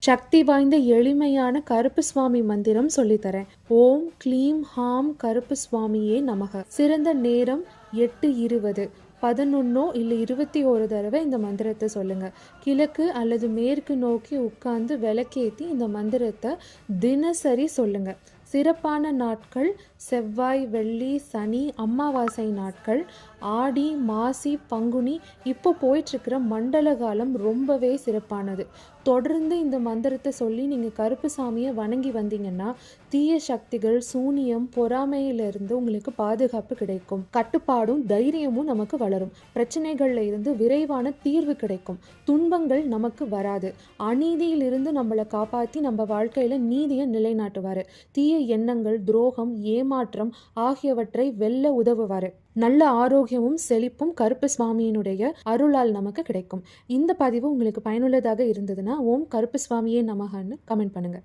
சக்தி வாய்ந்த எளிமையான கருப்பு சுவாமி மந்திரம் சொல்லித்தரேன். ஓம் க்ளீம் ஹாம் கருப்பு சுவாமியே நமக. சிறந்த நேரம் 8:20, 11 இல்லை 21 தடவை இந்த மந்திரத்தை சொல்லுங்க. கிழக்கு அல்லது மேற்கு நோக்கி உட்கார்ந்து விளக்கேத்தி இந்த மந்திரத்தை தினசரி சொல்லுங்க. சிறப்பான நாட்கள் செவ்வாய், வெள்ளி, சனி, அமாவாசை நாட்கள், ஆடி, மாசி, பங்குனி. இப்போ போயிட்டுருக்கிற மண்டல காலம் ரொம்பவே சிறப்பானது. தொடர்ந்து இந்த மந்திரத்தை சொல்லி நீங்கள் கருப்புசாமியை வணங்கி வந்தீங்கன்னா தீய சக்திகள், சூனியம், பொறாமையிலிருந்து உங்களுக்கு பாதுகாப்பு கிடைக்கும். கட்டுப்பாடும் தைரியமும் நமக்கு வளரும். பிரச்சனைகள்ல இருந்து விரைவான தீர்வு கிடைக்கும். துன்பங்கள் நமக்கு வராது. அநீதியிலிருந்து நம்மளை காப்பாற்றி நம்ம வாழ்க்கையில நீதியை நிலைநாட்டுவாரு. தீய எண்ணங்கள், துரோகம், ஏமாற்றம் ஆகியவற்றை வெல்ல உதவுவாரு. நல்ல ஆரோக்கியமும் செழிப்பும் கருப்பு சுவாமியினுடைய அருளால் நமக்கு கிடைக்கும். இந்த பதிவு உங்களுக்கு பயனுள்ளதாக இருந்ததுன்னா ஓம் கருப்பு சுவாமியே நமகன்னு கமெண்ட் பண்ணுங்க.